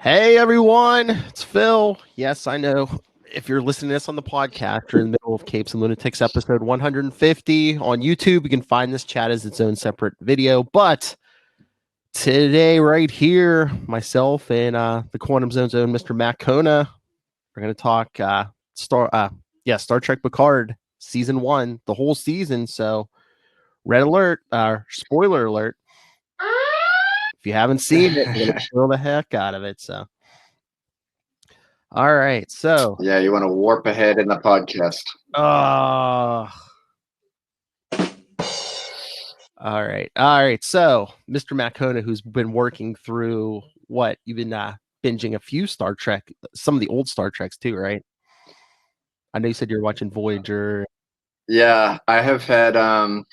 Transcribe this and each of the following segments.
Hey everyone, it's Phil. Yes, I know. If you're listening to this on the podcast, you're in the middle of Capes and Lunatics episode 150 on YouTube. You can find this chat as its own separate video. But today, right here, myself and the Quantum Zone's own Mr. Matt Kona are going to talk Star Trek Picard season 1, the whole season. So, red alert, spoiler alert. If you haven't seen it, we're going to spoil the heck out of it. So. All right, so yeah, you want to warp ahead in the podcast. all right. So, Mr. Macona, who's been working through what you've been binging a few Star Trek, some of the old Star Treks too, right? I know you said you're watching Voyager. Yeah, I have had. I'm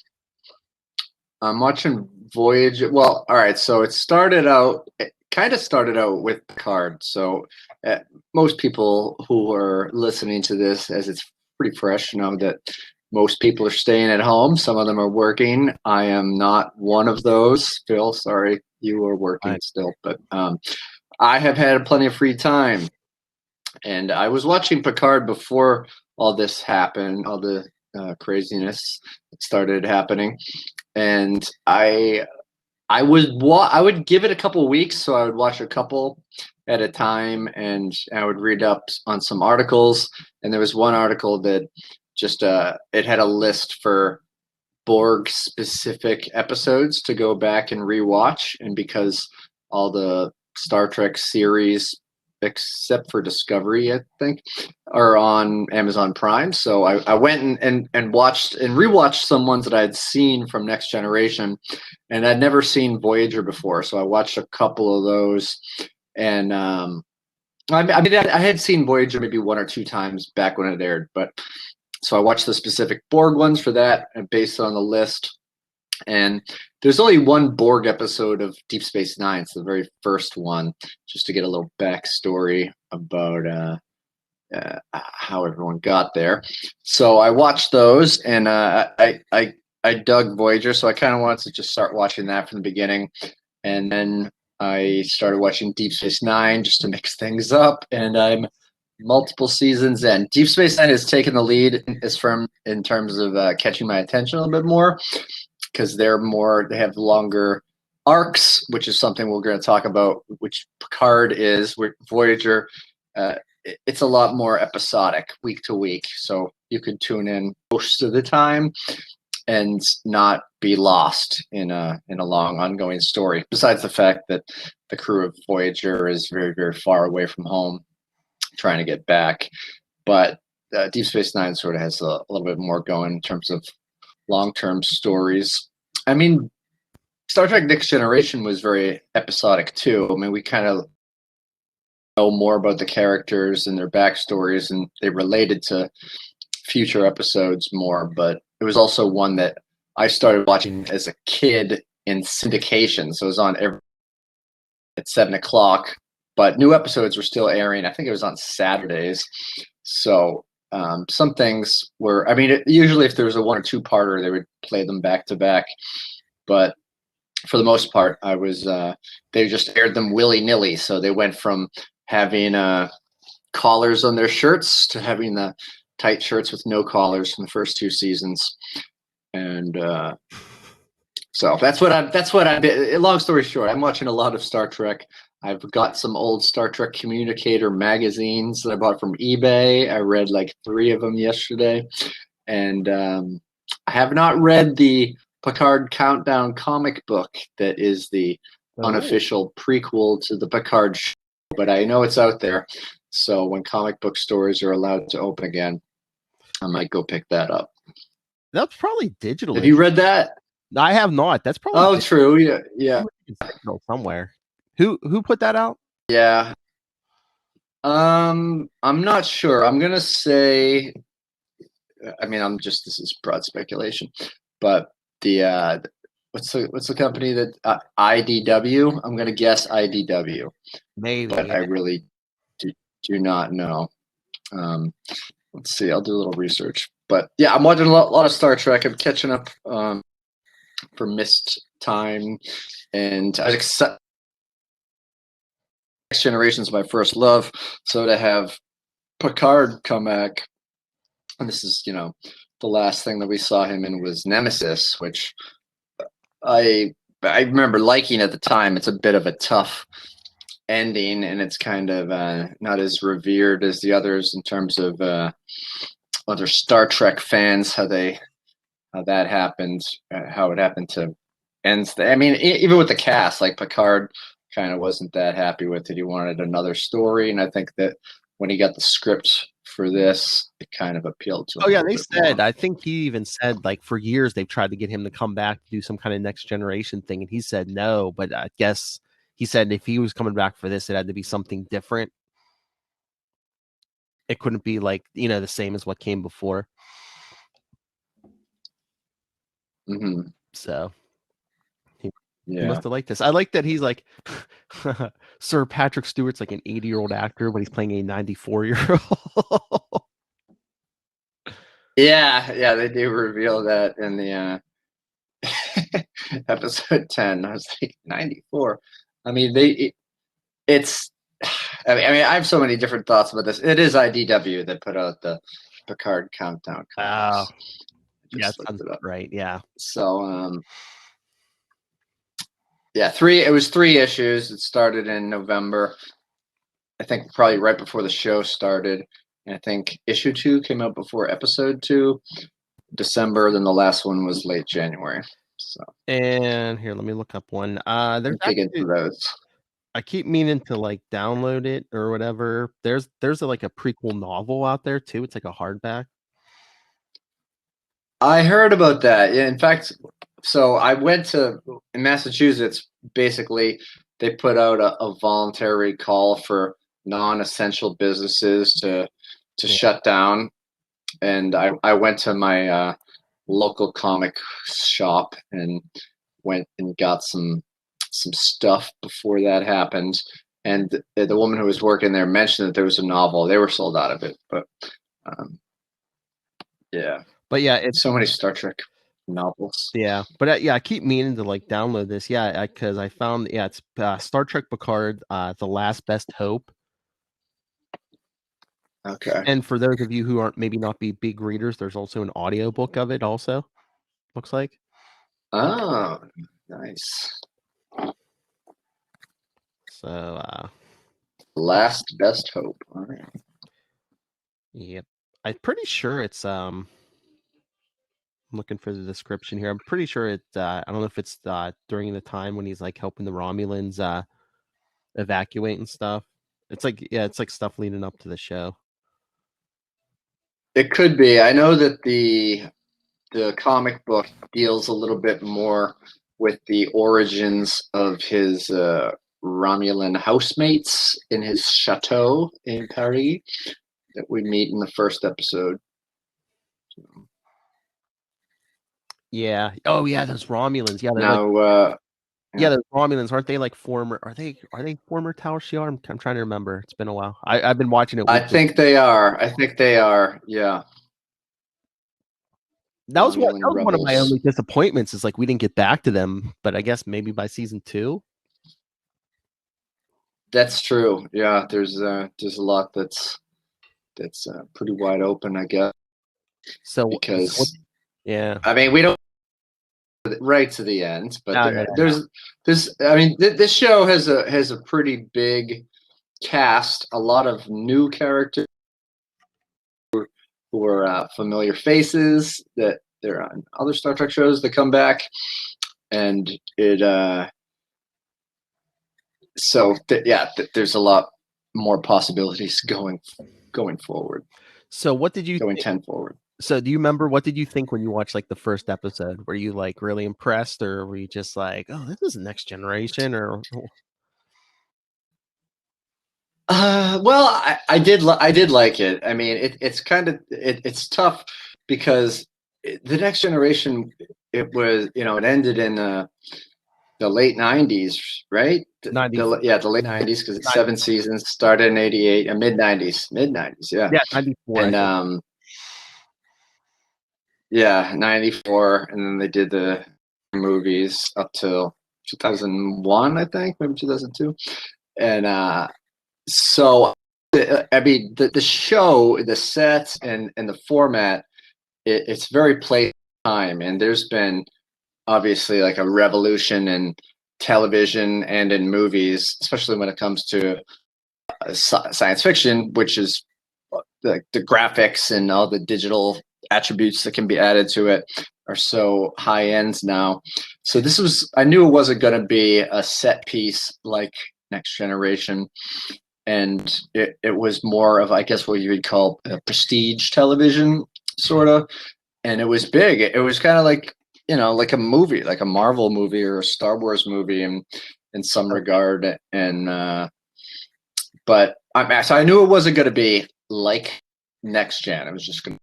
watching Voyager. Well, all right. So it kind of started out with Picard. So most people who are listening to this, as it's pretty fresh, know that most people are staying at home. Some of them are working. I am not one of those. Phil, sorry, you are working still, but I have had plenty of free time, and I was watching Picard before all this happened, all the craziness started happening, and I would give it a couple weeks, so I would watch a couple at a time, and I would read up on some articles. And there was one article that just it had a list for Borg specific episodes to go back and rewatch, and because all the Star Trek series except for Discovery, I think, are on Amazon Prime. So I went and watched and rewatched some ones that I had seen from Next Generation, and I'd never seen Voyager before. So I watched a couple of those, and I had seen Voyager maybe one or two times back when it aired, but so I watched the specific Borg ones for that, and based on the list. And there's only one Borg episode of Deep Space Nine. It's the very first one, just to get a little backstory about how everyone got there. So I watched those, and I dug Voyager, so I kind of wanted to just start watching that from the beginning. And then I started watching Deep Space Nine just to mix things up, and I'm multiple seasons in. Deep Space Nine has taken the lead in terms of catching my attention a little bit more, because they have longer arcs, which is something we're going to talk about, which Picard is. With Voyager, it's a lot more episodic, week to week, so you can tune in most of the time and not be lost in a long ongoing story. Besides the fact that the crew of Voyager is very, very far away from home, trying to get back, but Deep Space Nine sort of has a little bit more going in terms of long-term stories. I mean, Star Trek Next Generation was very episodic too. I mean, we kind of know more about the characters and their backstories, and they related to future episodes more, but it was also one that I started watching as a kid in syndication, so it was on at 7:00, but new episodes were still airing. I think it was on Saturdays. So some things were, I mean, usually if there was a one or two parter, they would play them back to back. But for the most part, they just aired them willy-nilly. So they went from having collars on their shirts to having the tight shirts with no collars in the first two seasons. And so that's what long story short, I'm watching a lot of Star Trek. I've got some old Star Trek Communicator magazines that I bought from eBay. I read like 3 of them yesterday. And I have not read the Picard Countdown comic book that is the unofficial prequel to the Picard show, but I know it's out there. So when comic book stores are allowed to open again, I might go pick that up. That's probably digital. Have you read that? I have not. That's probably digital. True. Yeah. Somewhere. Who put that out? Yeah. I'm not sure. I'm gonna say, I mean, this is broad speculation, but the what's the company that IDW? I'm gonna guess IDW. Maybe, but yeah. I really do not know. Let's see. I'll do a little research. But yeah, I'm watching a lot of Star Trek. I'm catching up for missed time, and I was excited Next Generation's my first love, so to have Picard come back, and this is, the last thing that we saw him in was Nemesis, which I remember liking at the time. It's a bit of a tough ending, and it's kind of not as revered as the others in terms of other Star Trek fans, how that happened, how it happened to end. I mean, even with the cast, like Picard kind of wasn't that happy with it. He wanted another story, and I think that when he got the script for this, it kind of appealed to him. Oh yeah, they said. I think he even said like for years they've tried to get him to come back to do some kind of Next Generation thing, and he said no. But I guess he said if he was coming back for this, it had to be something different. It couldn't be like the same as what came before. Mm-hmm. So he must have liked this. I like that he's like Sir Patrick Stewart's like an 80-year-old actor, but he's playing a 94-year-old. Yeah, they do reveal that in the episode 10. I was like 94. I mean, it's. I mean, I have so many different thoughts about this. It is IDW that put out the Picard countdown. Oh, yeah, right. Yeah. So, it was 3 issues. It started in November. I think probably right before the show started. And I think issue 2 came out before episode 2, December. Then the last one was late January. So, and here, let me look up one. There's dig into those. I keep meaning to like download it or whatever. There's like a prequel novel out there too. It's like a hardback. I heard about that. Yeah, in fact, so I went to in Massachusetts. Basically, they put out a voluntary call for non-essential businesses to shut down, and I went to my local comic shop and went and got some stuff before that happened. And the woman who was working there mentioned that there was a novel. They were sold out of it, but yeah. But yeah, it's so many Star Trek novels. Yeah, but I keep meaning to like download this. Yeah, because I found it's Star Trek Picard, The Last Best Hope. Okay. And for those of you who aren't maybe not be big readers, there's also an audiobook of it also. Looks like. Oh, nice. So Last Best Hope. All right. Yep. I'm pretty sure it's I'm looking for the description here. I'm pretty sure it I don't know if it's during the time when he's like helping the Romulans evacuate and stuff. It's like it's like stuff leading up to the show. It could be. I know that the comic book deals a little bit more with the origins of his Romulan housemates in his chateau in Paris that we meet in the first episode. Yeah. Oh yeah, those Romulans. Yeah. Now, yeah, those Romulans aren't they like former? Are they former Tal Shiar? I'm trying to remember. It's been a while. I've been watching it. I think they are. Yeah. That was one of my only disappointments. Is like we didn't get back to them, but I guess maybe by season 2. That's true. Yeah, there's a lot that's pretty wide open, I guess. So because yeah, I mean we don't right to the end, but there's this. I mean, this show has a pretty big cast, a lot of new characters who are familiar faces that they're on other Star Trek shows that come back, and it there's a lot more possibilities going forward. So what did you going 10 forward? So do you remember what did you think when you watched like the first episode? Were you like really impressed, or were you just like, oh, this is Next Generation, or? Well, I did like it. I mean, it's kind of it's tough because the Next Generation, it was it ended in the late 90s, right? 90s. The late 90s because it's 7 seasons. Started in 88, mid 90s, yeah. Yeah, 94. And 94, and then they did the movies up till 2001, I think, maybe 2002, and So, I mean, the show, the set, and the format, it's very play time, and there's been obviously like a revolution in television and in movies, especially when it comes to science fiction, which is the graphics and all the digital attributes that can be added to it are so high end now. So this was, I knew it wasn't going to be a set piece like Next Generation. And it was more of, I guess, what you would call prestige television, sort of. And it was big. It was kind of like, like a movie, like a Marvel movie or a Star Wars movie in some regard. And but so I knew it wasn't going to be like Next Gen. It was just going to,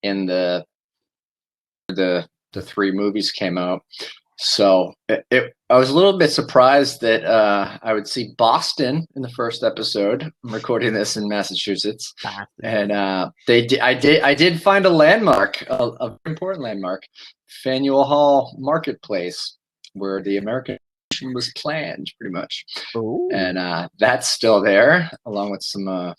in the three movies came out. So I was a little bit surprised that I would see Boston in the first episode. I'm recording this in Massachusetts, and I did find a landmark, a very important landmark, Faneuil Hall Marketplace, where the American Revolution was planned, pretty much. Ooh. And that's still there, along with some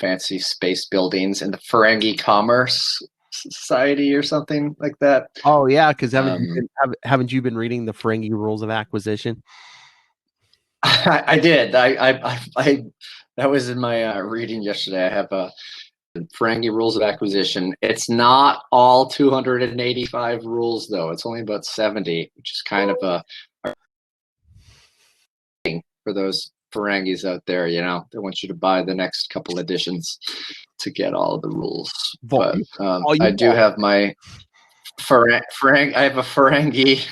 fancy space buildings and the Ferengi Commerce Society or something like that. Oh yeah, because haven't you been reading the Ferengi Rules of Acquisition? I did. I that was in my reading yesterday. I have Ferengi Rules of Acquisition. It's not all 285 rules though. It's only about 70, which is kind of a thing for those Ferengis out there. They want you to buy the next couple editions to get all of the rules. But I do have my I have a Ferengi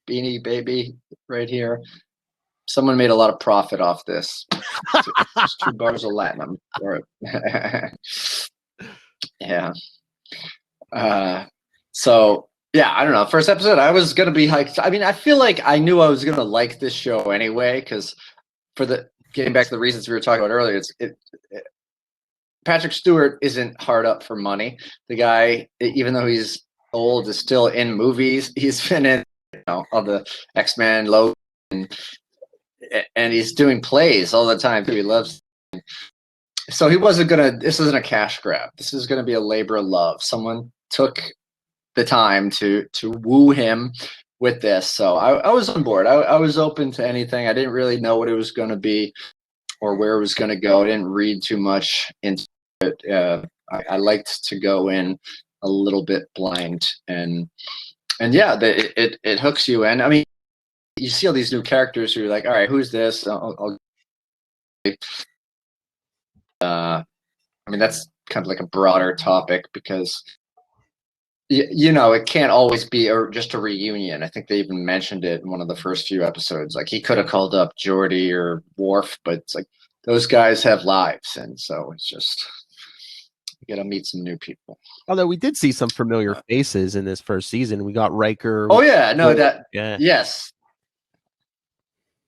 Beanie Baby right here. Someone made a lot of profit off this. Just 2 bars of Latinum for it. Yeah. So yeah, I don't know. First episode, I was gonna be hyped. I mean, I feel like I knew I was gonna like this show anyway, because getting back to the reasons we were talking about earlier, Patrick Stewart isn't hard up for money. The guy, even though he's old, is still in movies. He's been in all the X-Men, Logan, and he's doing plays all the time too. He loves. So he wasn't gonna. This isn't a cash grab. This is gonna be a labor of love. Someone took the time to woo him with this. So I was on board. I was open to anything. I didn't really know what it was going to be or where it was going to go. I didn't read too much into it. I liked to go in a little bit blind, and yeah, it hooks you in. I mean, you see all these new characters who are like, all right, who's this? I mean, that's kind of like a broader topic because it can't always be just a reunion. I think they even mentioned it in one of the first few episodes. Like, he could have called up Geordi or Worf, but it's like those guys have lives, and so it's just you got to meet some new people. Although we did see some familiar faces in this first season. We got Riker. Oh yeah, no, yes,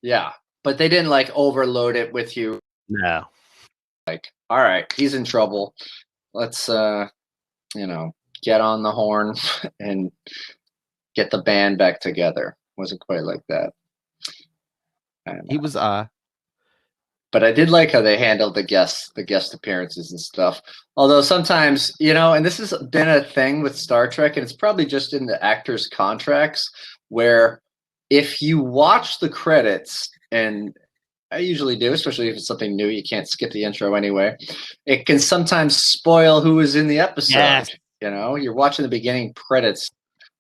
yeah, but they didn't like overload it with you. No, like, all right, he's in trouble. Let's get on the horn and get the band back together. Wasn't quite like that. He was but I did like how they handled the guest appearances and stuff. Although sometimes, and this has been a thing with Star Trek, and it's probably just in the actors' contracts, where if you watch the credits, and I usually do, especially if it's something new, you can't skip the intro anyway, it can sometimes spoil who was in the episode. Yes. You're watching the beginning credits.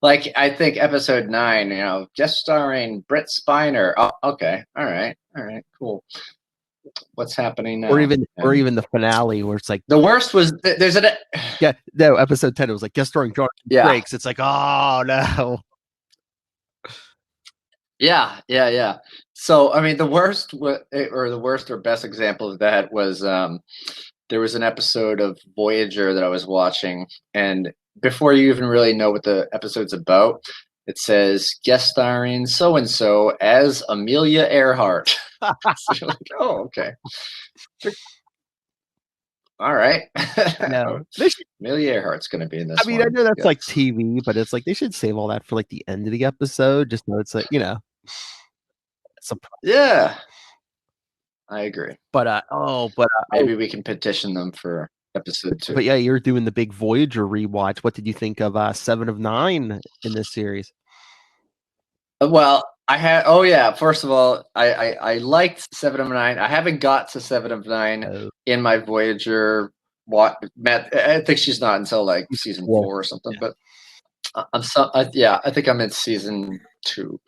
Like, I think episode 9, guest starring Brett Spiner. Oh, okay. All right, cool. What's happening now? Or even the finale where it's like the worst was episode 10. It was like guest starring John Frakes. It's like, oh no. Yeah. So I mean, the worst or best example of that was there was an episode of Voyager that I was watching, and before you even really know what the episode's about, it says guest starring so and so as Amelia Earhart. So you're like, oh, okay. All right. No. Amelia Earhart's going to be in this. I mean, I know that's like TV, but it's like they should save all that for like the end of the episode. Just know it's like, surprising. Yeah, I agree. But Maybe we can petition them for episode 2. But yeah, you're doing the big Voyager rewatch. What did you think of 7 of 9 in this series? Well, I had. Oh yeah. First of all, I liked 7 of 9. I haven't got to 7 of 9 in my Voyager. I think she's not until like season 4 or something. Yeah. But I think I'm in season 2,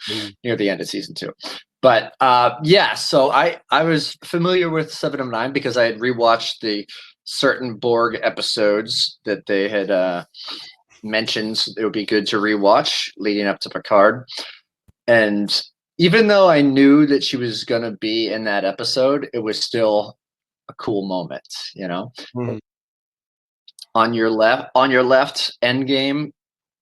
near the end of season 2. But yeah, so I was familiar with 7 of 9 because I had rewatched the certain Borg episodes that they had mentioned it would be good to rewatch leading up to Picard. And even though I knew that she was going to be in that episode, it was still a cool moment, you know. Mm-hmm. On your left, Endgame,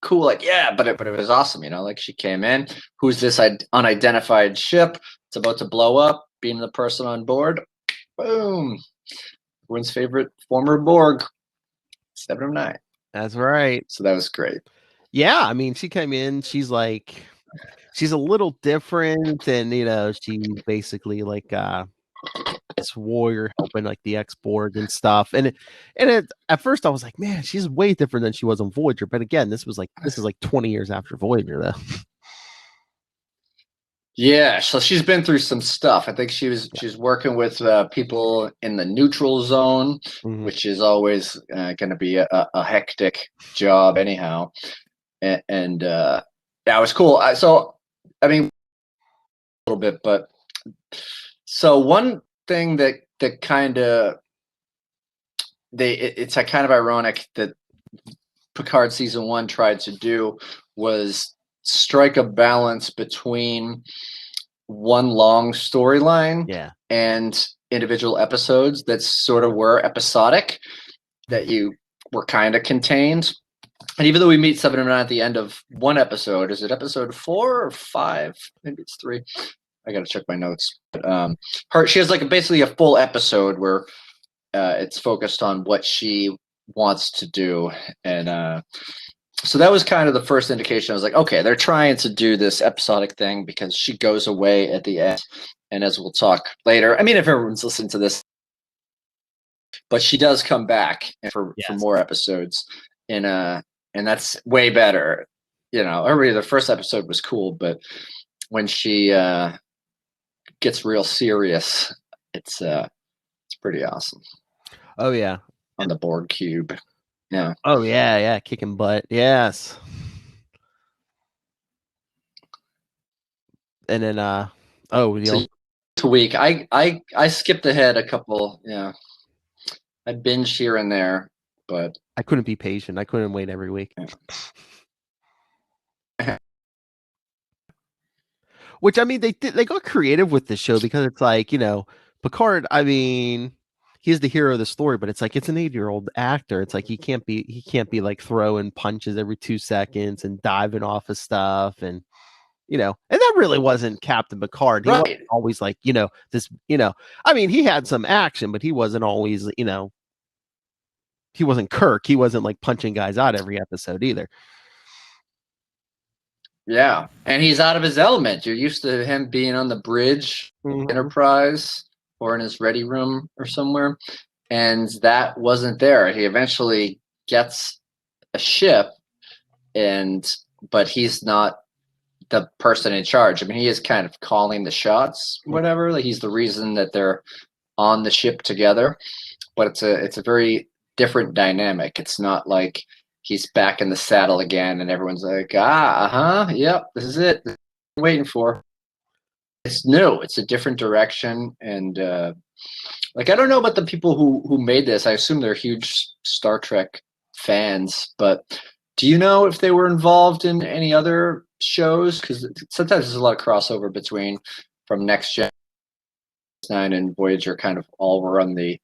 cool, like yeah, but it was awesome, you know. Like she came in, who's this unidentified ship? It's about to blow up. Being the person on board, boom. Everyone's favorite former Borg, 7 of 9. That's right. So that was great. Yeah, I mean, she came in. She's a little different, and you know, she's basically like this warrior helping like the X-Borg and stuff. And at first I was like, man, she's way different than she was on Voyager. But again, this is like 20 years after Voyager, though. Yeah, so she's been through some stuff. I think she's working with people in the neutral zone, mm-hmm. which is always going to be a hectic job, anyhow. And yeah, it was cool. I mean, a little bit, but so one thing that kind of it's kind of ironic that Picard season 1 tried to do was strike a balance between one long storyline and individual episodes that sort of were episodic, that you were kind of contained. And even though we meet 7 of 9 at the end of one episode, is it episode 4 or 5? Maybe it's 3. I got to check my notes. But she has like basically a full episode where it's focused on what she wants to do. And so that was kind of the first indication. I was like, okay, they're trying to do this episodic thing because she goes away at the end. And as we'll talk later, I mean, if everyone's listening to this, but she does come back for more episodes. And that's way better. You know, the first episode was cool, but when she gets real serious, it's pretty awesome. Oh yeah, on the Borg cube. Yeah. Oh yeah, kicking butt. Yes. And then a week. I skipped ahead a couple. Yeah. I binged here and there, but I couldn't be patient. I couldn't wait every week. Yeah. Which, I mean, they got creative with this show because it's like, you know, Picard, I mean, he's the hero of the story, but it's like it's an 80-year-old actor. It's like he can't be like throwing punches every 2 seconds and diving off of stuff, and you know, and that really wasn't Captain Picard. He wasn't always like, you know, this, you know, I mean, he had some action, but he wasn't always, you know, he wasn't Kirk. He wasn't like punching guys out every episode either. Yeah, and he's out of his element. You're used to him being on the bridge, mm-hmm. Enterprise, or in his ready room or somewhere, and that wasn't there. He eventually gets a ship, but he's not the person in charge. I mean, he is kind of calling the shots, whatever. Like he's the reason that they're on the ship together, but it's a very different dynamic. It's not like he's back in the saddle again and everyone's like, yep, this is it. This is what I'm waiting for. It's new. It's a different direction. And like, I don't know about the people who made this. I assume they're huge Star Trek fans, but do you know if they were involved in any other shows? Because sometimes there's a lot of crossover from Next Gen 9 and Voyager kind of all were on the,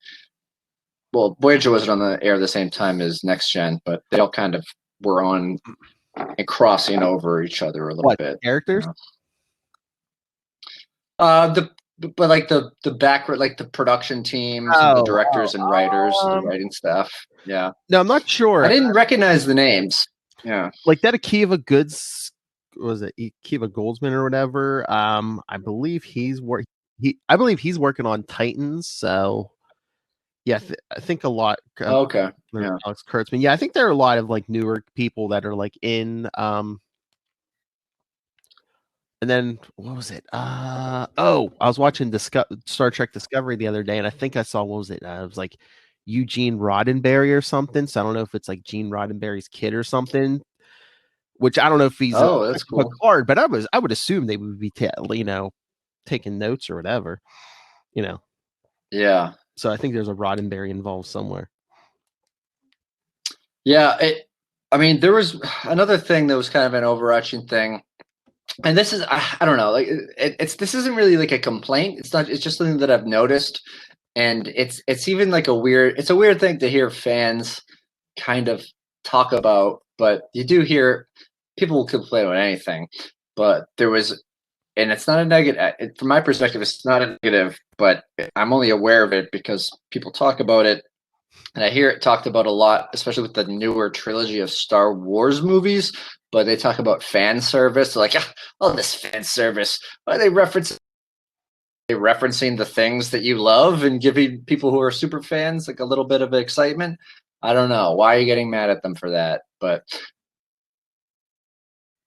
well, Voyager wasn't on the air at the same time as Next Gen, but they all kind of were on and crossing over each other a little bit. Characters? You know? But like the background, like the production teams, the directors and writers, the writing staff. Yeah. No, I'm not sure. I didn't recognize the names. Yeah. Like that Akiva Goods was it Kiva Goldsman or whatever. I believe I believe he's working on Titans. So yeah, I think a lot. Okay. Yeah. Alex Kurtzman. Yeah, I think there are a lot of like newer people that are like in. And then what was it? I was watching Star Trek Discovery the other day, and I think I saw, what was it? It was like Eugene Roddenberry or something. So I don't know if it's like Gene Roddenberry's kid or something. Which I don't know if he's That's a cool. card, but I would assume they would be taking notes or whatever. Yeah. So I think there's a Roddenberry involved somewhere. Yeah. I mean, there was another thing that was kind of an overarching thing. And this is, I don't know, like this isn't really like a complaint. It's just something that I've noticed. And it's even like it's a weird thing to hear fans kind of talk about, but you do hear people will complain about anything. But there was, and it's not a negative, from my perspective, it's not a negative, but I'm only aware of it because people talk about it. And I hear it talked about a lot, especially with the newer trilogy of Star Wars movies. But they talk about fan service, like, oh, this fan service. Why are they referencing the things that you love and giving people who are super fans like a little bit of excitement? I don't know. Why are you getting mad at them for that? But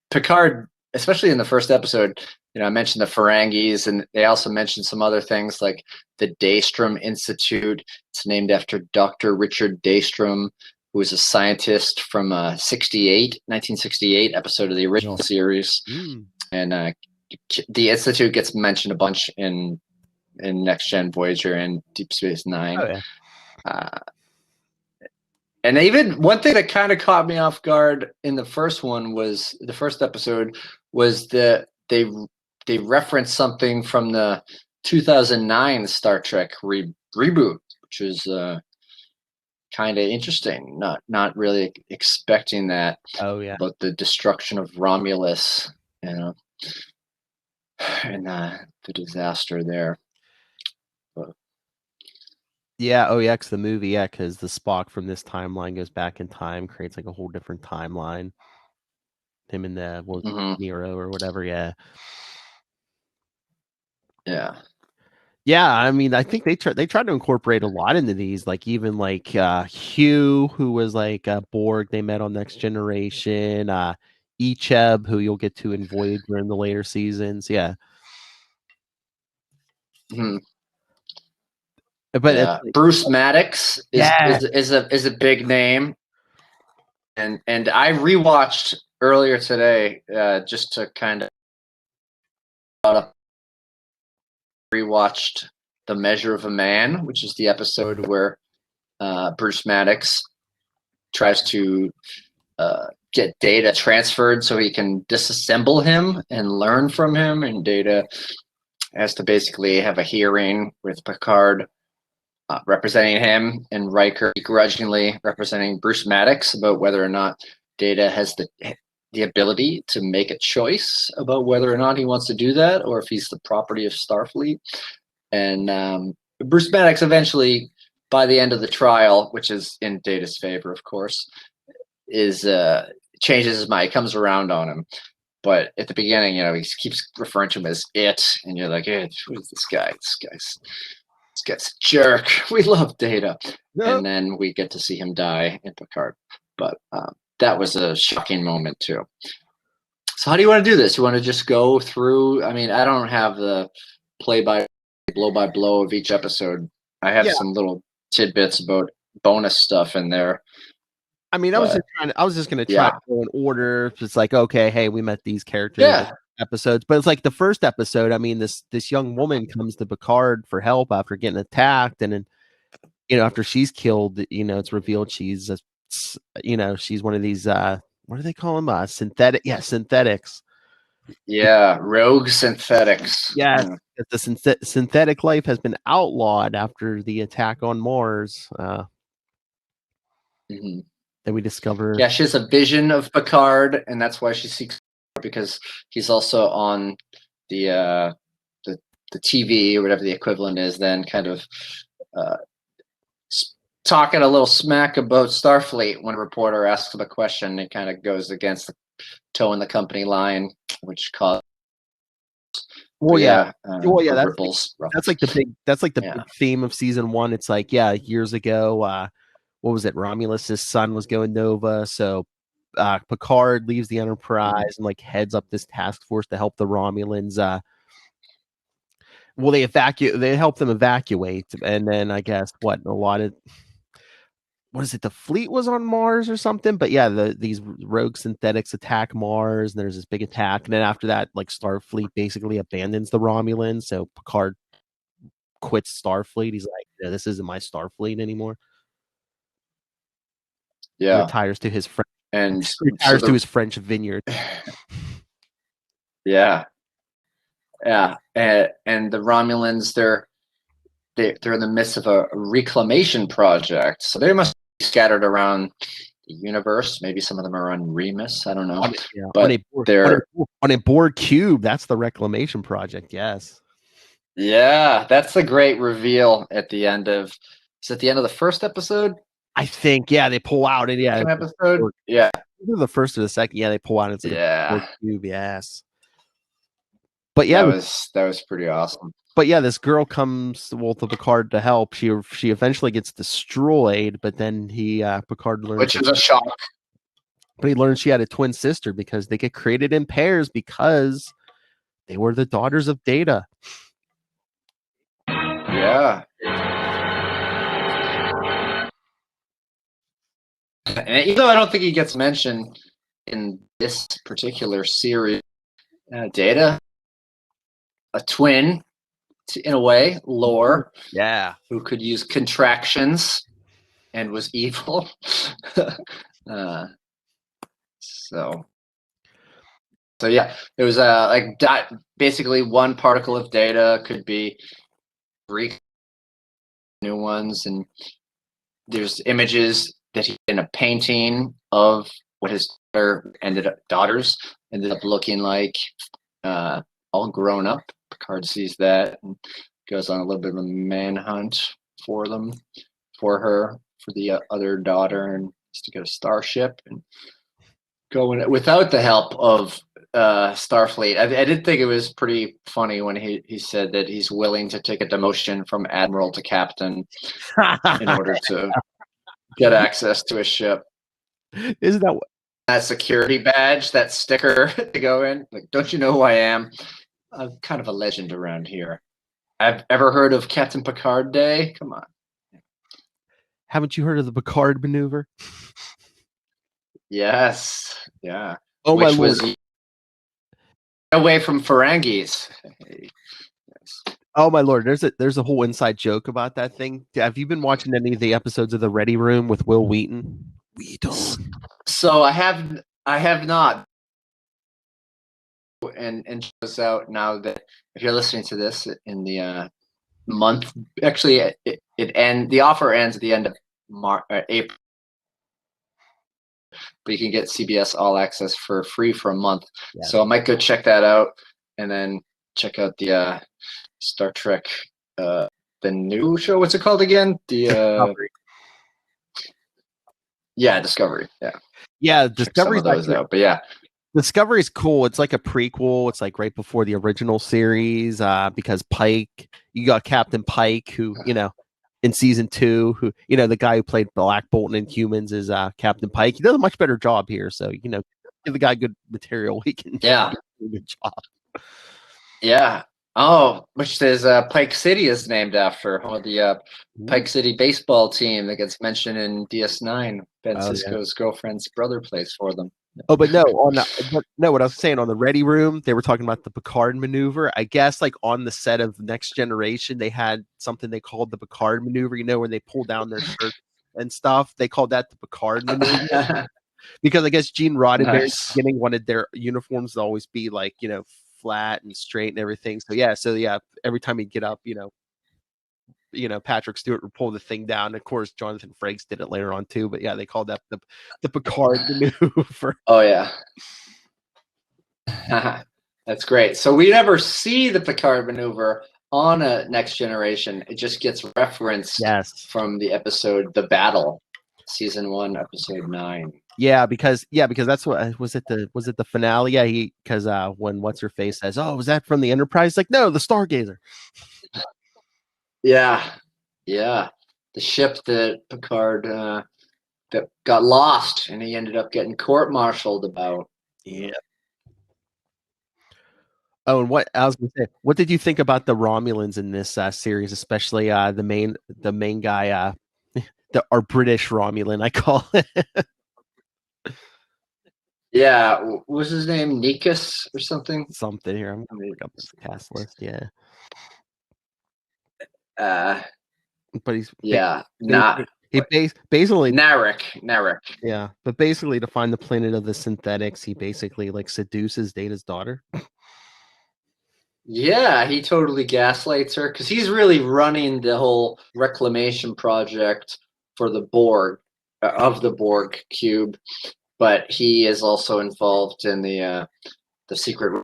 Picard, especially in the first episode, I mentioned the Ferengis, and they also mentioned some other things like the Daystrom Institute. It's named after Dr. Richard Daystrom, who was a scientist from 1968 episode of the original series. And the Institute gets mentioned a bunch in Next Gen Voyager and Deep Space Nine. Oh, yeah. And even one thing that kind of caught me off guard in the first episode was that they referenced something from the 2009 Star Trek reboot, which was kind of interesting. Not really expecting that. Oh, yeah. About the destruction of Romulus, and the disaster there. But, yeah. Oh, yeah. Cause the movie, yeah, because the Spock from this timeline goes back in time, creates like a whole different timeline. Him and the Nero or whatever. Yeah. Yeah. Yeah, I mean, I think they tried to incorporate a lot into these, like even like Hugh, who was like Borg, they met on Next Generation, Icheb, who you'll get to in Voyager in the later seasons. Yeah. Mm-hmm. But yeah, like, Bruce Maddox is a big name, and I rewatched earlier today just to kind of rewatched The Measure of a Man, which is the episode where Bruce Maddox tries to get Data transferred so he can disassemble him and learn from him, and Data has to basically have a hearing with Picard representing him, and Riker begrudgingly representing Bruce Maddox about whether or not Data has the ability to make a choice about whether or not he wants to do that, or if he's the property of Starfleet. And Bruce Maddox eventually, by the end of the trial, which is in Data's favor, of course, changes his mind, comes around on him. But at the beginning, he keeps referring to him as it, and you're like, hey, who is this guy? This guy's a jerk. We love Data. no. And then we get to see him die in Picard. But that was a shocking moment too. So how do you want to do this? You want to just go through? I mean, I don't have the blow-by-blow of each episode. I have some little tidbits about bonus stuff in there. I mean, I was just going to try to go in order. It's like, okay, hey, we met these characters episodes, but it's like the first episode. I mean, this young woman comes to Picard for help after getting attacked, and then after she's killed, it's revealed she's she's one of these what do they call them? Synthetics. Yeah, rogue synthetics. Yes, the synthetic life has been outlawed after the attack on Mars. Then we discover. Yeah, she has a vision of Picard, and that's why she seeks, because he's also on the TV or whatever the equivalent is. Then kind of talking a little smack about Starfleet when a reporter asks him a question. It kind of goes against toeing the company line, which caused. Well, yeah. Well, yeah. the That's ripples. that's like the big. That's like the Yeah. big theme of season 1. It's like, yeah, years ago, what was it? Romulus's son was going Nova, so Picard leaves the Enterprise and like heads up this task force to help the Romulans. Well, they help them evacuate, and then I guess what is it? The fleet was on Mars or something, but yeah, these rogue synthetics attack Mars, and there's this big attack, and then after that, like Starfleet basically abandons the Romulans, so Picard quits Starfleet. He's like, "No, this isn't my Starfleet anymore." Yeah. Retires to his French and to his French vineyard. Yeah. Yeah. And the Romulans, they're in the midst of a reclamation project, so they must be scattered around the universe. Maybe some of them are on Remus. I don't know. But on a Borg cube. That's the reclamation project. Yes. Yeah, that's a great reveal at the end of. Is it the end of the first episode? I think. Yeah, they pull out and yeah. Second episode. Yeah. Either the first or the second. Yeah, they pull out. It's like a Borg cube. Yes. But yeah, that was pretty awesome. But yeah, this girl comes to Picard to help. She eventually gets destroyed, but then Picard learns, which is a shock. But he learns she had a twin sister because they get created in pairs because they were the daughters of Data. Yeah. And even though I don't think he gets mentioned in this particular series, Data, a twin, in a way, lore. Yeah. Who could use contractions and was evil. So yeah, it was basically one particle of Data could be 3 new ones, and there's images that he in a painting of what his daughters ended up looking like, all grown up. Picard sees that and goes on a little bit of a manhunt for the other daughter, and to get a starship and go in without the help of Starfleet. I did think it was pretty funny when he said that he's willing to take a demotion from admiral to captain in order to get access to a ship. Isn't that security badge, that sticker to go in? Like, don't you know who I am? I'm kind of a legend around here. I've ever heard of Captain Picard Day? Come on. Haven't you heard of the Picard maneuver? Yes. Yeah. Oh, my Lord. Was away from Ferengis. Yes. Oh my Lord, there's a whole inside joke about that thing. Have you been watching any of the episodes of the Ready Room with Will Wheaton? So I have not. And shows out now that if you're listening to this in the month, actually the offer ends at the end of April, but you can get CBS All Access for free for a month. Yeah. So I might go check that out and then check out the Star Trek, the new show. What's it called again? The Discovery. Yeah, Discovery. Yeah, Discovery. But yeah. Discovery is cool. It's like a prequel. It's like right before the original series, because Pike, you got Captain Pike, who, in season 2, who, the guy who played Black Bolt in Humans is Captain Pike. He does a much better job here. So, give the guy good material. He can do a good job. Yeah. Oh, which says Pike City is named after the Pike City baseball team that gets mentioned in DS9. Ben Sisko's girlfriend's brother plays for them. Oh, but no, what I was saying on the Ready Room, they were talking about the Picard maneuver. I guess like on the set of Next Generation, they had something they called the Picard maneuver, when they pull down their shirts and stuff. They called that the Picard maneuver. Because I guess Gene Roddenberry beginning wanted their uniforms to always be like, flat and straight and everything. So yeah, every time he'd get up, Patrick Stewart would pull the thing down. Of course, Jonathan Frakes did it later on too. But yeah, they called that the Picard maneuver. Oh yeah, that's great. So we never see the Picard maneuver on a Next Generation. It just gets referenced from the episode "The Battle," season 1, episode 9. Yeah, because that's what was it the finale? Yeah, because when what's her face says, "Oh, was that from the Enterprise?" Like, no, the Stargazer. Yeah, yeah. The ship that Picard that got lost, and he ended up getting court-martialed about. Yeah. Oh, and what I was gonna say, what did you think about the Romulans in this series, especially the main guy, our British Romulan, I call it. Yeah, what was his name? Nikas or something? Something here. I'm gonna look up this cast list. Yeah, Uh, but he's yeah, not basically basically Narek. yeah, but basically to find the planet of the synthetics, he basically like seduces Data's daughter. Yeah, he totally gaslights her because he's really running the whole reclamation project for the Borg, of the Borg cube, but he is also involved in the secret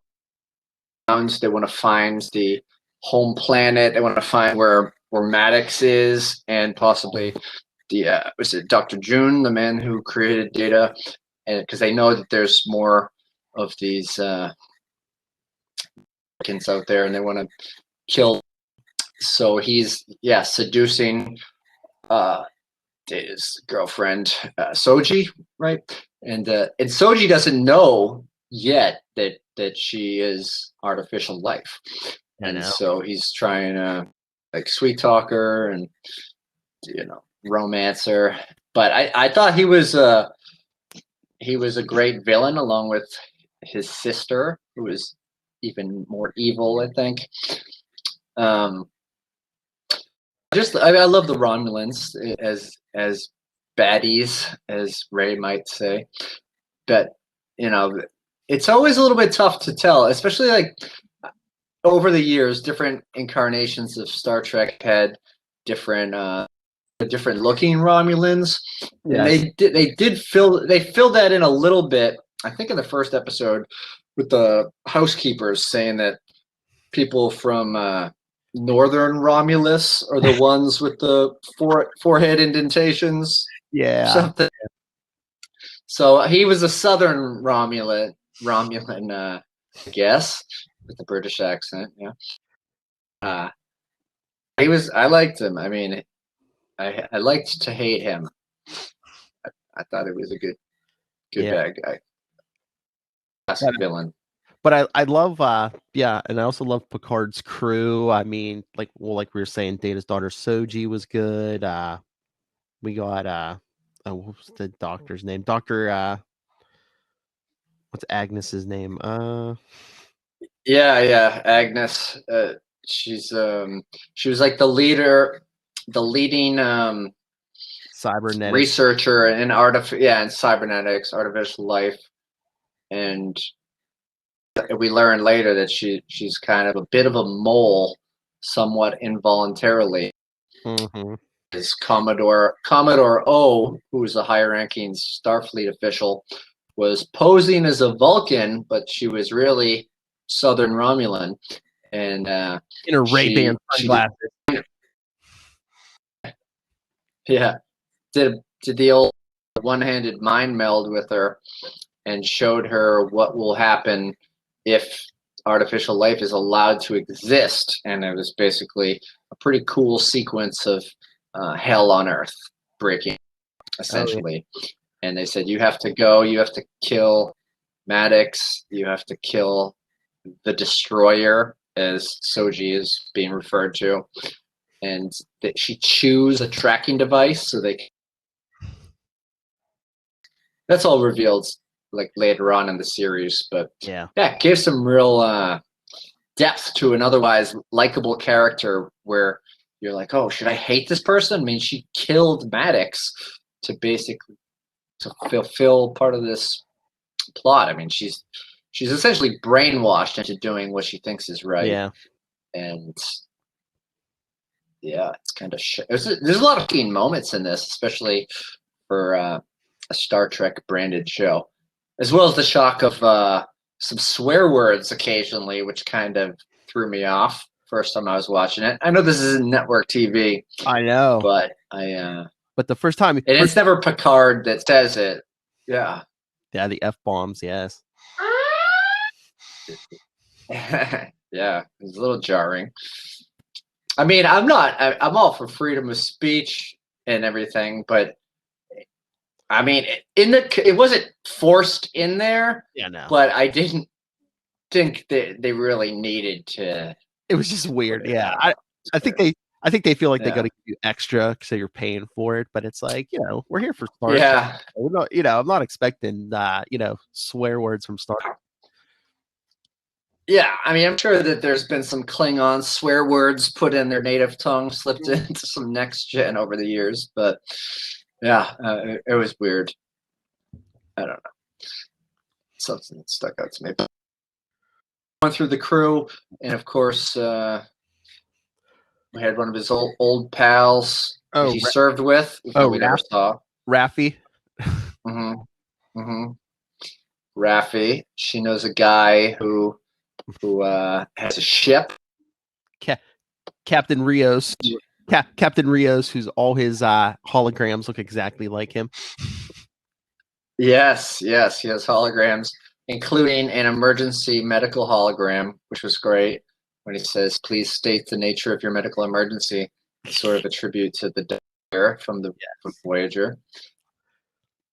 rounds. They want to find the home planet. They want to find where Maddox is, and possibly the was it Dr. June, the man who created Data, and because they know that there's more of these out there, and they want to kill. So he's seducing his girlfriend Soji, right? And Soji doesn't know yet that she is artificial life, and so he's trying to like sweet talk her and romance her. But I thought he was a great villain, along with his sister, who was even more evil, I think. I love the Romulans as baddies, as Ray might say, but it's always a little bit tough to tell, especially like over the years. Different incarnations of Star Trek had different looking Romulans, and they filled that in a little bit. I think in the first episode with the housekeepers saying that people from Northern Romulus are the ones with the forehead indentations. Yeah. Something. So he was a Southern Romulan, I guess, with the British accent. Yeah. I liked him. I mean, I liked to hate him. I thought it was a good bad guy. Classic villain. But I love and I also love Picard's crew. I mean, like we were saying, Data's daughter Soji was good. We got what was the doctor's name? What's Agnes's name? Agnes. She was like the leading cybernetics researcher in cybernetics, artificial life, and we learn later that she's kind of a bit of a mole, somewhat involuntarily. Mm-hmm. Is Commodore O, who is a high-ranking Starfleet official, was posing as a Vulcan, but she was really Southern Romulan, and in her Ray-Ban sunglasses. Did the old one-handed mind meld with her, and showed her what will happen if artificial life is allowed to exist. And it was basically a pretty cool sequence of hell on Earth breaking, essentially. Oh, yeah. And they said, you have to kill Maddox, you have to kill the Destroyer, as Soji is being referred to, and that she chews a tracking device so that's all revealed like later on in the series. But it gave some real depth to an otherwise likable character, where you're like, oh, should I hate this person? I mean, she killed Maddox to fulfill part of this plot. I mean, she's essentially brainwashed into doing what she thinks is right. Yeah. And it's kind of there's a lot of keen moments in this, especially for a Star Trek branded show, as well as the shock of some swear words occasionally, which kind of threw me off first time I was watching it. I know this isn't network TV. I know, but but the first time, it's never Picard that says it. Yeah. Yeah, the F-bombs, yes. Yeah, it's a little jarring. I mean, I'm all for freedom of speech and everything, but I mean, it wasn't forced in there, Yeah, no. but I didn't think that they really needed to It was just put weird. it Yeah. out. I think they feel like they Yeah. gotta give you extra so you're paying for it, but it's like, we're here for Star Trek. Yeah. We're not, I'm not expecting swear words from Star Trek. Yeah, I mean, I'm sure that there's been some Klingon swear words put in their native tongue, slipped into some next gen over the years, but yeah, it was weird. I don't know, something that stuck out to me. But going through the crew, and of course, we had one of his old pals that Oh, he served with, even though we never saw. Raffi. hmm hmm Raffi, she knows a guy who has a ship. Captain Rios. Captain Rios, who's all his holograms look exactly like him. Yes, he has holograms, including an emergency medical hologram, which was great. When he says, "Please state the nature of your medical emergency," sort of a tribute to the doctor from Voyager.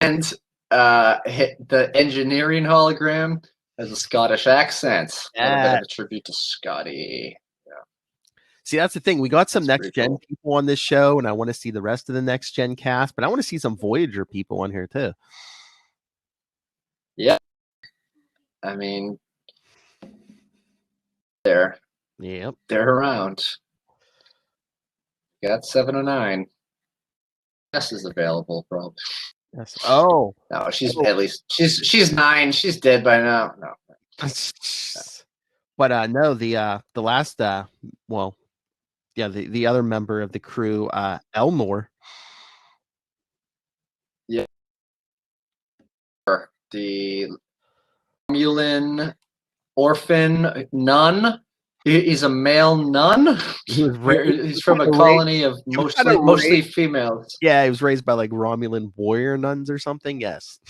And the engineering hologram has a Scottish accent, a little bit of a tribute to Scotty. See, that's the thing. We got some next gen cool. people on this show, and I want to see the rest of the next gen cast, but I want to see some Voyager people on here too. Yeah. I mean, they're around. Got 709. S is available, probably. Yes. Oh. No, at least she's 9. She's dead by now. No. But no, the last the other member of the crew, Elnor. Yeah. The Romulan orphan nun. He's a male nun. He's from a colony of mostly females. Yeah, he was raised by like Romulan warrior nuns or something. Yes.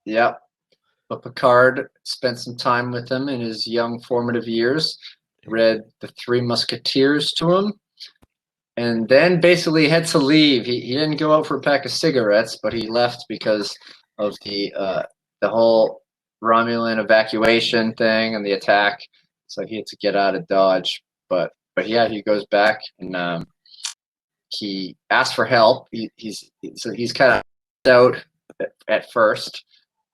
Yep. But Picard spent some time with him in his young formative years, read The Three Musketeers to him, and then basically had to leave. He didn't go out for a pack of cigarettes, but he left because of the whole Romulan evacuation thing and the attack. So he had to get out of Dodge. But yeah, he goes back and he asks for help. He's kind of out at first,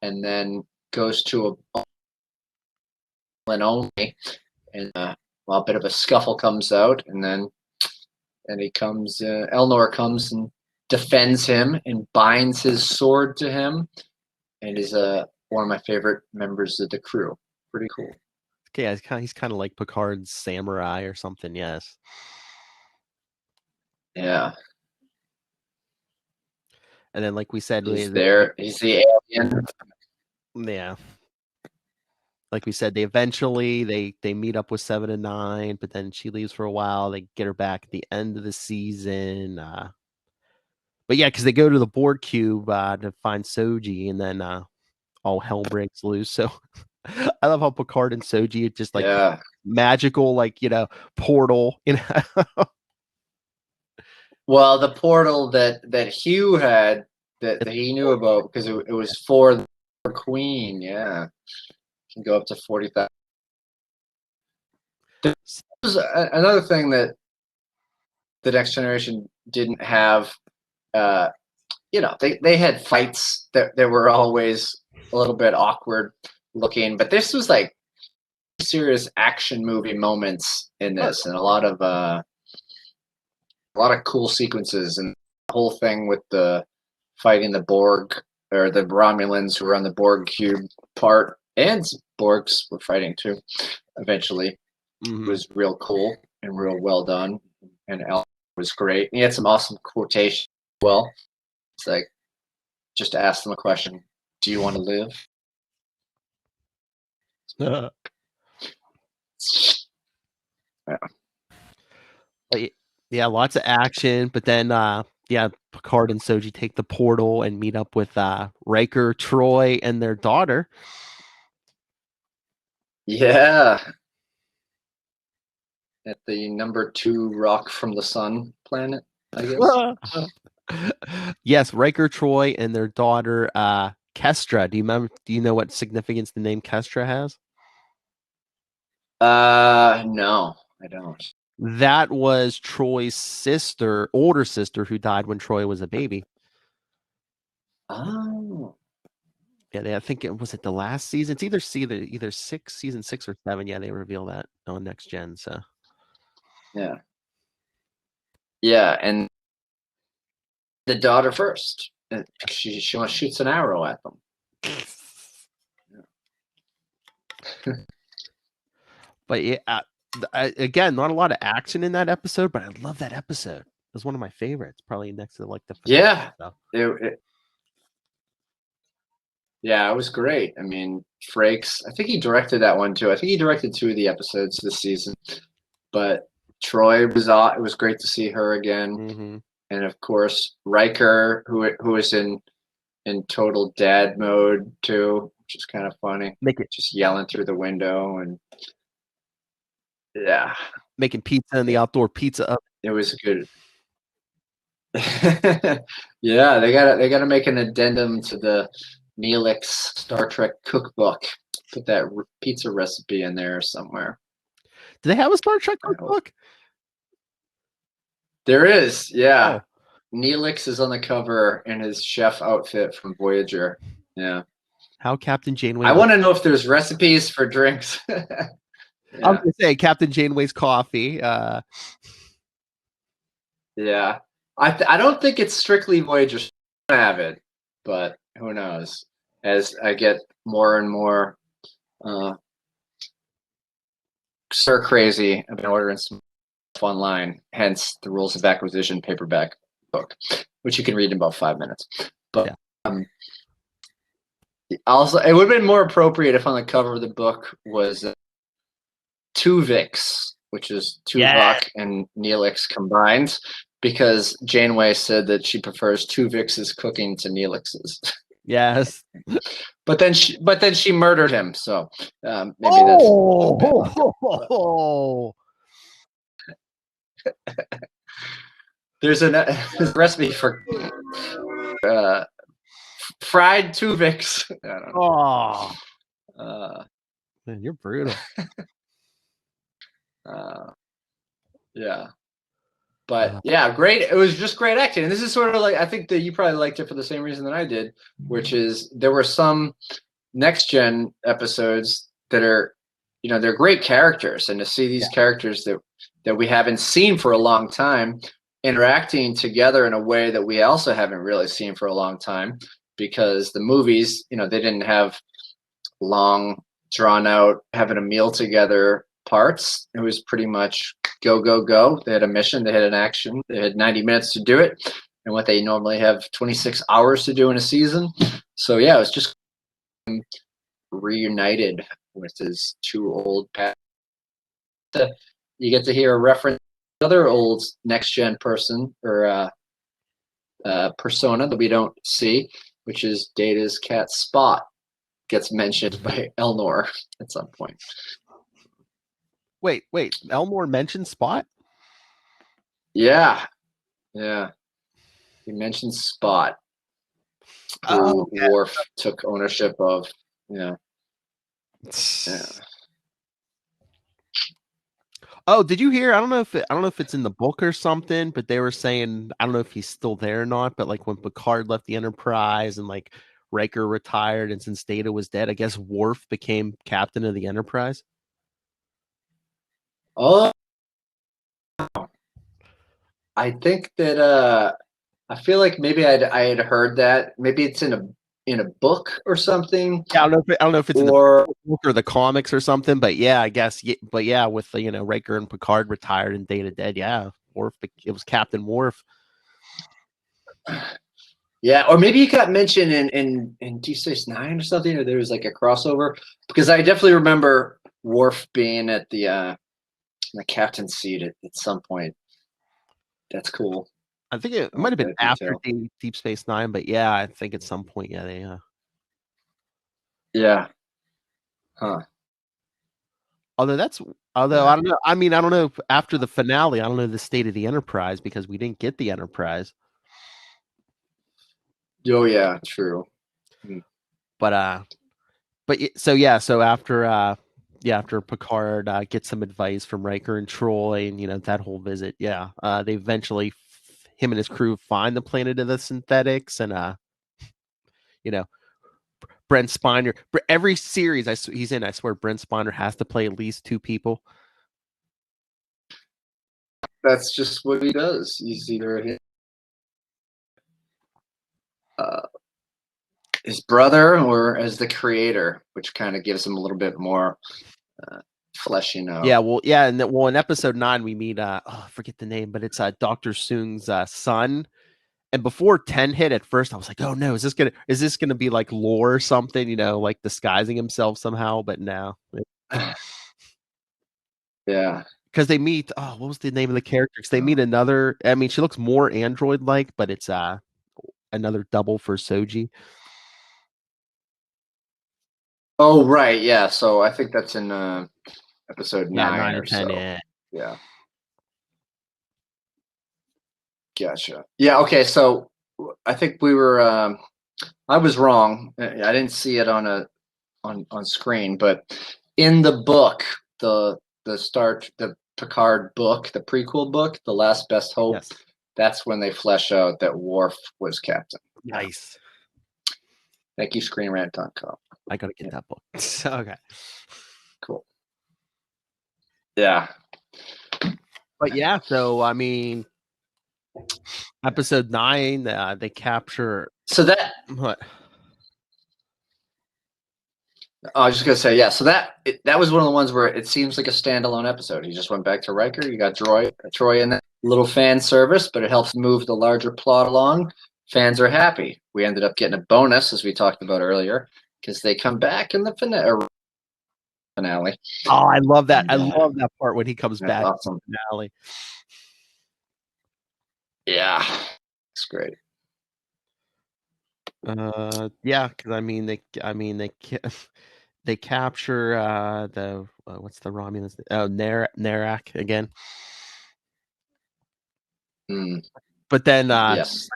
and then goes to a only, and a bit of a scuffle comes out, and then Elnor comes and defends him and binds his sword to him, and is one of my favorite members of the crew. Pretty cool. Okay, he's kind of like Picard's samurai or something. Yes. Yeah. And then, like we said, he's the alien. Yeah. Like we said, they meet up with 7 and 9, but then she leaves for a while. They get her back at the end of the season. But yeah, because they go to the Borg cube to find Soji, and then all hell breaks loose. So I love how Picard and Soji are just like magical, like portal. Well, the portal that Hugh had that he knew about because it was for the Queen. Yeah, can go up to 40,000. Another thing that the Next Generation didn't have. They had fights that were always a little bit awkward looking, but this was like serious action movie moments in this, and a lot of cool sequences, and the whole thing with the fighting the Borg or the Romulans who were on the Borg cube part, and Borgs were fighting too. Eventually, was real cool and real well done, and El was great. He had some awesome quotations as well. It's like, just ask them a question. Do you want to live? Yeah. Yeah, lots of action, but then Yeah, Picard and Soji take the portal and meet up with Riker, Troy, and their daughter. Yeah. At the number 2 rock from the sun planet, I guess. Yes, Riker, Troy, and their daughter Kestra. Do you know what significance the name Kestra has? No, I don't. That was Troy's sister, older sister, who died when Troy was a baby. Oh. Yeah, I think it was the last season. It's either season 6 or 7. Yeah, they reveal that on Next Gen. So yeah, and the daughter first. She shoots an arrow at them. But yeah, again, not a lot of action in that episode, but I love that episode. It was one of my favorites, probably next to like the stuff. Yeah, it was great. I mean, Frakes, I think he directed that one too. I think he directed 2 of the episodes this season. But Troy was it was great to see her again. Mm-hmm. And of course, Riker, who was in total dad mode too, which is kind of funny. Just yelling through the window and yeah, making pizza in the outdoor pizza oven. It was good. Yeah, they gotta make an addendum to the Neelix Star Trek cookbook. Put that pizza recipe in there somewhere. Do they have a Star Trek cookbook? There is, yeah. Oh. Neelix is on the cover in his chef outfit from Voyager. Yeah. How Captain Janeway. I want to know if there's recipes for drinks. Yeah. I was gonna say Captain Janeway's coffee. Yeah. I don't think it's strictly Voyager. I have it, but who knows? As I get more and more stir crazy, I've been ordering some online, hence the Rules of Acquisition paperback book, which you can read in about 5 minutes. But also, it would have been more appropriate if on the cover of the book was Tuvix, which is Tuvok and Neelix combined, because Janeway said that she prefers Tuvix's cooking to Neelix's. Yes. But then she murdered him, so maybe that's. There's a recipe for fried Tuvix. I don't know. Man, you're brutal. Yeah. But yeah, great. It was just great acting. And this is sort of like, I think that you probably liked it for the same reason that I did, which is there were some Next Gen episodes that are, they're great characters. And to see these characters that we haven't seen for a long time interacting together in a way that we also haven't really seen for a long time, because the movies, they didn't have long, drawn out, having a meal together parts. It was pretty much go, go, go. They had a mission, they had an action, they had 90 minutes to do it, and what they normally have 26 hours to do in a season. So yeah, it was just reunited with his 2 old past. You get to hear a reference to another old Next Gen person or persona that we don't see, which is Data's cat Spot. Gets mentioned by Elnor at some point. Wait, Elmore mentioned Spot? Yeah. He mentioned Spot, who Worf took ownership of. Yeah. Oh, did you hear? I don't know if it's in the book or something, but they were saying, I don't know if he's still there or not, but like when Picard left the Enterprise and like Riker retired, and since Data was dead, I guess Worf became captain of the Enterprise. Oh, I think that I feel like maybe I had heard that. Maybe it's in a book or something. Yeah, I don't know if it's in the book or the comics or something, but yeah, I guess. But yeah, with the Riker and Picard retired and Data dead, yeah, Worf. It was Captain Worf. Yeah, or maybe it got mentioned in Deep Space Nine or something, or there was like a crossover, because I definitely remember Worf being at the captain's seat at some point. That's cool. I think it might have been that after detail. Deep Space Nine, but yeah, I think at some point, yeah, they. Yeah. Huh. Although Yeah. I don't know. I mean, I don't know after the finale. I don't know the state of the Enterprise because we didn't get the Enterprise. Oh yeah, true. Mm. So after Picard gets some advice from Riker and Troy, and that whole visit, they eventually him and his crew find the planet of the synthetics, and you know Brent Spiner. Every series he's in, I swear Brent Spiner has to play at least two people. That's just what he does. He's either his brother or as the creator, which kind of gives him a little bit more fleshing out. Yeah, and in episode 9 we meet I forget the name, but it's Dr. Soong's son. And before 10 hit, at first I was like, oh no, is this gonna be like lore or something, like disguising himself somehow? But no. Yeah. Because they meet, what was the name of the character? 'Cause they meet another, I mean, she looks more android like, but it's another double for Soji. Oh right, yeah. So I think that's in episode Yeah, 9 9 or and 10, so. yeah. Yeah. Gotcha. Yeah. Okay. So I think we were. I was wrong. I didn't see it on screen, but in the book, the Picard book, the prequel book, The Last Best Hope. Yes. That's when they flesh out that Worf was captain. Nice. Thank you, ScreenRant.com. I gotta get that book. Okay. Cool. Yeah. But yeah, so I mean, episode 9, they capture. So that What? I was just gonna say, yeah. So that was one of the ones where it seems like a standalone episode. He just went back to Riker. You got Troy in that little fan service, but it helps move the larger plot along. Fans are happy. We ended up getting a bonus, as we talked about earlier, because they come back in the finale. Oh, I love that. I And, love that part when he comes that's back awesome. in the finale. Yeah, it's great. Yeah, because they capture the what's the Romulans? Oh, Narak again. Mm, But then, yes.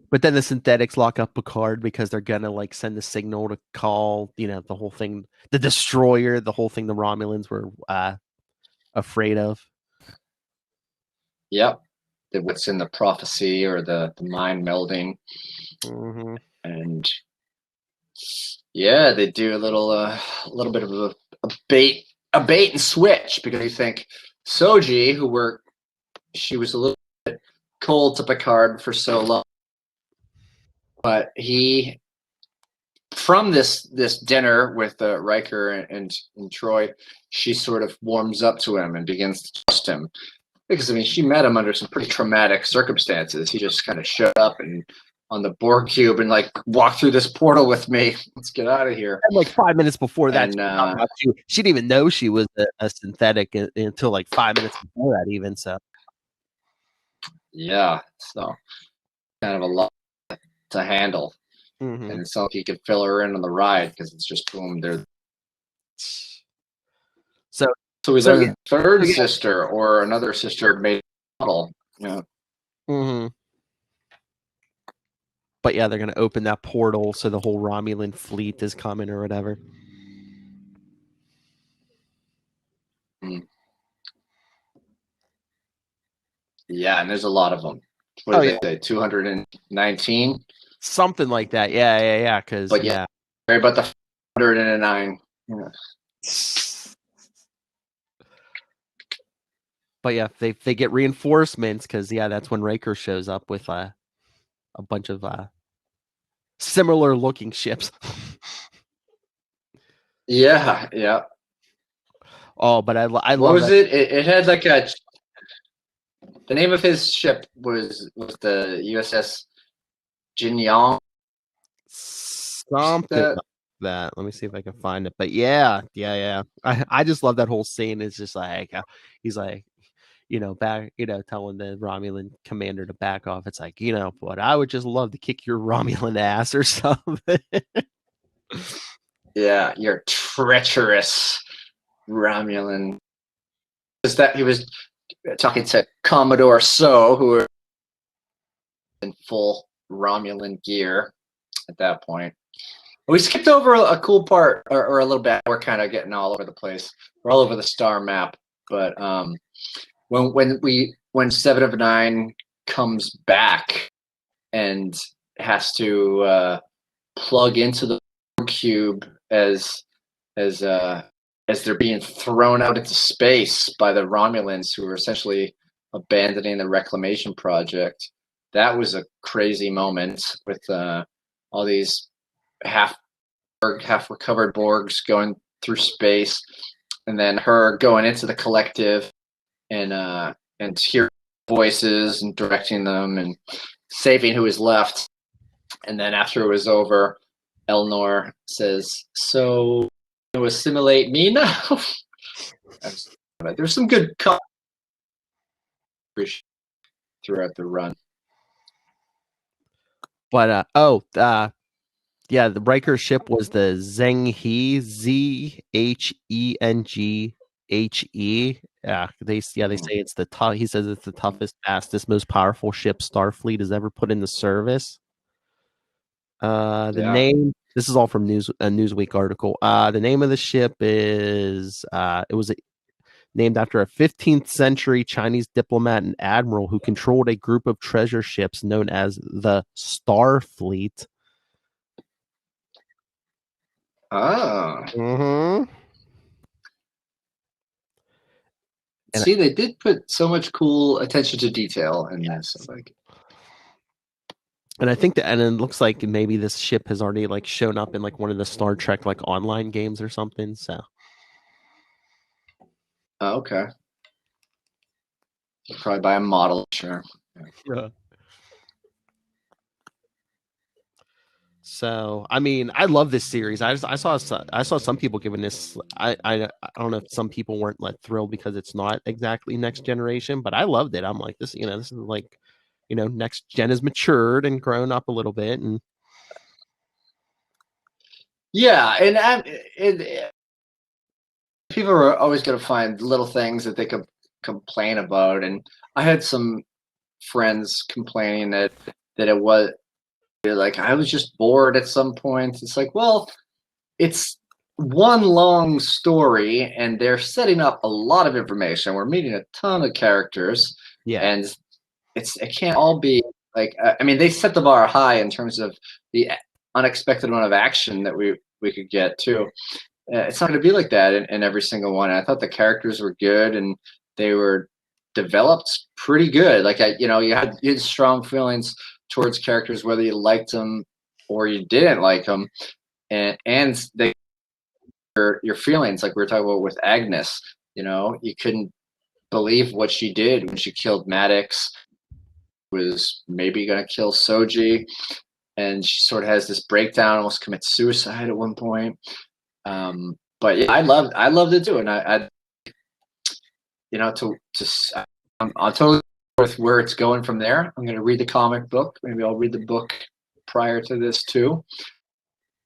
but then the synthetics lock up Picard because they're gonna like send the signal to call, the whole thing, the destroyer, the whole thing the Romulans were afraid of. Yep. What's in the prophecy or the mind melding, Mm-hmm. and yeah, they do a little bit of a bait and switch, because you think Soji, she was a little bit cold to Picard for so long, but he, from this dinner with Riker and Troy, she sort of warms up to him and begins to trust him, because I mean she met him under some pretty traumatic circumstances. He just kind of showed up and on the Borg cube and like walk through this portal with me. Let's get out of here. And like 5 minutes before that, And she didn't even know she was a synthetic until like 5 minutes before that, even. So yeah, so kind of a lot to handle. mm-hmm. And it's not like you could fill her in on the ride, because it's just boom. There. So we learned a third sister or another sister made a model. Yeah. Mm-hmm. But yeah, they're gonna open that portal, so the whole Romulan fleet is coming or whatever. Mm. Yeah, and there's a lot of them. What did they say? 219? Something like that. Yeah. Because Sorry about the 109. Yeah. But yeah, they get reinforcements because that's when Riker shows up with a bunch of similar looking ships. Yeah. Oh, but I what love was that. It had like the name of his ship was the USS Jinyang. Something like that. Let me see if I can find it. But yeah. I just love that whole scene. It's just like he's like, telling the Romulan commander to back off. It's like, but I would just love to kick your Romulan ass or something. Yeah, you're treacherous Romulan. Is that he was talking to Commodore So, who were in full Romulan gear at that point. We skipped over a cool part, or a little bit. We're kind of getting all over the place. We're all over the star map. But when Seven of Nine comes back and has to plug into the cube as they're being thrown out into space by the Romulans, who are essentially abandoning the reclamation project. That was a crazy moment with all these half recovered Borgs going through space, and then her going into the collective and hearing voices and directing them and saving who was left. And then after it was over, Elnor says, "So you assimilate me now?" There's some good throughout the run. But yeah, the Riker ship was the Zhenghe, Zhenghe. Yeah, they say it's the tough. He says it's the toughest, fastest, most powerful ship Starfleet has ever put into service. Name. This is all from a Newsweek article. The name of the ship is it was named after a 15th century Chinese diplomat and admiral who controlled a group of treasure ships known as the Starfleet. Ah. Mm-hmm. See, they did put so much cool attention to detail in this. And I think and it looks like maybe this ship has already shown up in one of the Star Trek online games or something. So. Oh, okay. You'll probably buy a model, sure. Yeah. So, I mean, I love this series. I saw some people giving this. I don't know if some people weren't thrilled because it's not exactly next generation, but I loved it. I'm like, this is next gen has matured and grown up a little bit, and yeah, and people are always going to find little things that they could complain about, and I had some friends complaining that it was like I was just bored at some point. It's like, well, it's one long story, and they're setting up a lot of information. We're meeting a ton of characters, and it can't all be like. I mean, they set the bar high in terms of the unexpected amount of action that we could get too. It's not going to be like that in every single one. And I thought the characters were good and they were developed pretty good. You had strong feelings towards characters, whether you liked them or you didn't like them, and your feelings, like we were talking about with Agnes. You couldn't believe what she did when she killed Maddox. Was maybe going to kill Soji, and she sort of has this breakdown, almost commits suicide at one point. But yeah, I loved it too, and I'm totally with where it's going from there. I'm going to read the comic book. Maybe I'll read the book prior to this too,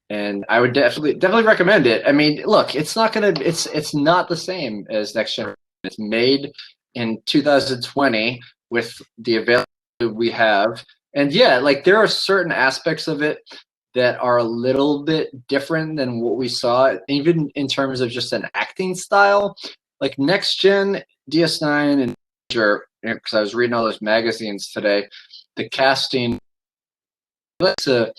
and I would definitely recommend it. I mean, look, it's not the same as Next Generation. It's made in 2020 with the availability we have, and yeah, there are certain aspects of it that are a little bit different than what we saw, even in terms of just an acting style. Like Next Gen, DS9, and because I was reading all those magazines today, the casting to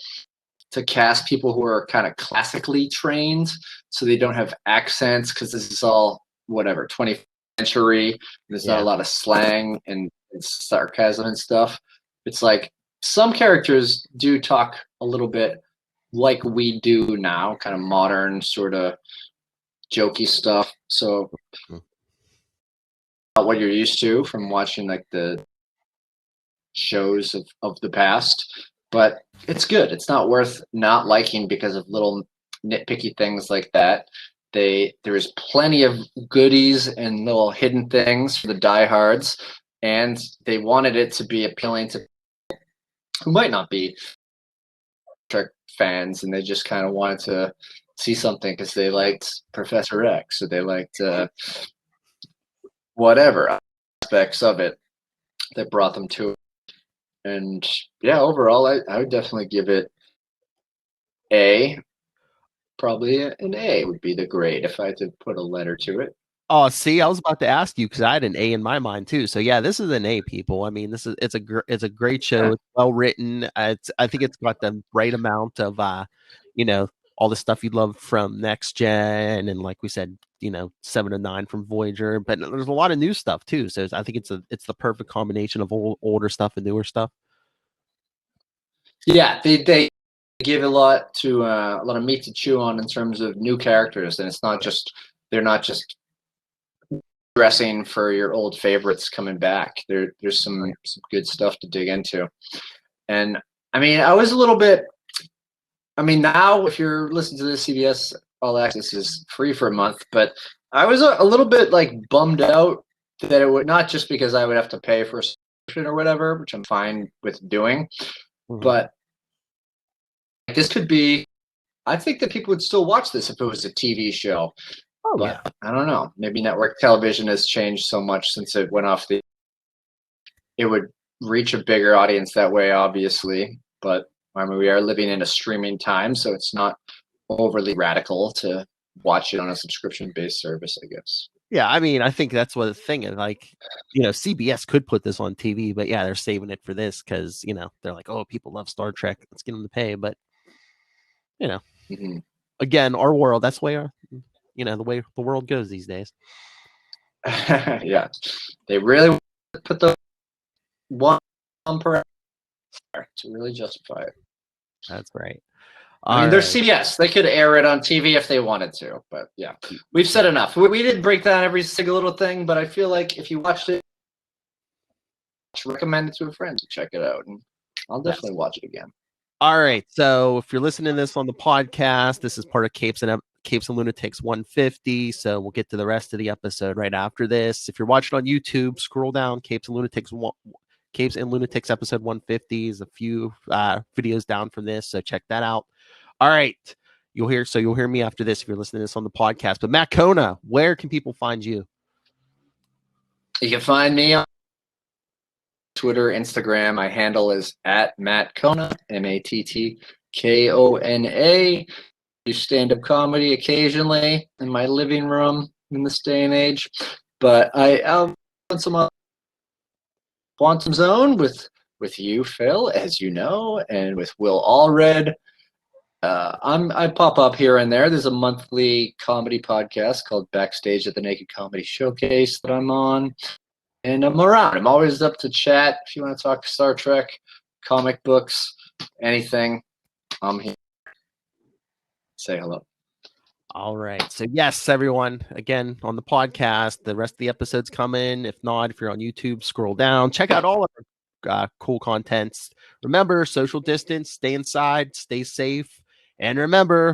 cast people who are kind of classically trained, so they don't have accents, because this is all 20th century. There's not a lot of slang and sarcasm and stuff. It's like some characters do talk a little bit like we do now, kind of modern, sort of jokey stuff. So not what you're used to from watching the shows of the past, but it's good. It's not worth not liking because of little nitpicky things like that. There's plenty of goodies and little hidden things for the diehards, and they wanted it to be appealing to who might not be Trek fans, and they just kind of wanted to see something because they liked Professor X, or they liked whatever aspects of it that brought them to it. And yeah, overall, I would definitely give it A. Probably an A would be the grade if I had to put a letter to it. Oh, see, I was about to ask you because I had an A in my mind too. So yeah, this is an A, people. I mean, it's a great show. Yeah. It's well written. I think it's got the right amount of all the stuff you love from Next Gen, and like we said, 7 to 9 from Voyager. But there's a lot of new stuff too. So I think it's the perfect combination of older stuff and newer stuff. Yeah, they give a lot of meat to chew on in terms of new characters, and it's not just they're not just dressing for your old favorites coming back. There's some good stuff to dig into. And I mean, I was a little bit. I mean, now if you're listening to this, CBS All Access is free for a month, but I was a little bit like bummed out that it would not just because I would have to pay for a subscription or whatever, which I'm fine with doing, but this could be. I think that people would still watch this if it was a TV show. Oh, but yeah. I don't know. Maybe network television has changed so much since it went off the. It would reach a bigger audience that way, obviously. But I mean, we are living in a streaming time, so it's not overly radical to watch it on a subscription-based service, I guess. Yeah, I mean, I think that's what the thing is. Like, CBS could put this on TV, but yeah, they're saving it for this because they're like, oh, people love Star Trek. Let's get them to pay. But again, our world. That's the way the way the world goes these days. Yeah, they really put the one per hour to really justify it. That's right. I mean, they're CBS. They could air it on TV if they wanted to, but yeah, we've said enough. We didn't break down every single little thing, but I feel like if you watched it, recommend it to a friend to check it out, and I'll definitely watch it again. All right. So if you're listening to this on the podcast, this is part of Capes and Lunatics 150. So we'll get to the rest of the episode right after this. If you're watching on YouTube, scroll down. Capes and Lunatics episode 150 is a few videos down from this. So check that out. All right. You'll hear me after this if you're listening to this on the podcast. But Matt Kona, where can people find you? You can find me on Twitter, Instagram. My handle is @MattKona, MattKona. Do stand-up comedy occasionally in my living room in this day and age. But I'll on some Quantum Zone with you, Phil, as you know, and with Will Allred. I pop up here and there. There's a monthly comedy podcast called Backstage at the Naked Comedy Showcase that I'm on. And I'm around. I'm always up to chat. If you want to talk Star Trek, comic books, anything, I'm here. Say hello. All right. So yes, everyone, again, on the podcast, the rest of the episode's coming. If not, if you're on YouTube, scroll down. Check out all of our cool contents. Remember, social distance, stay inside, stay safe. And remember,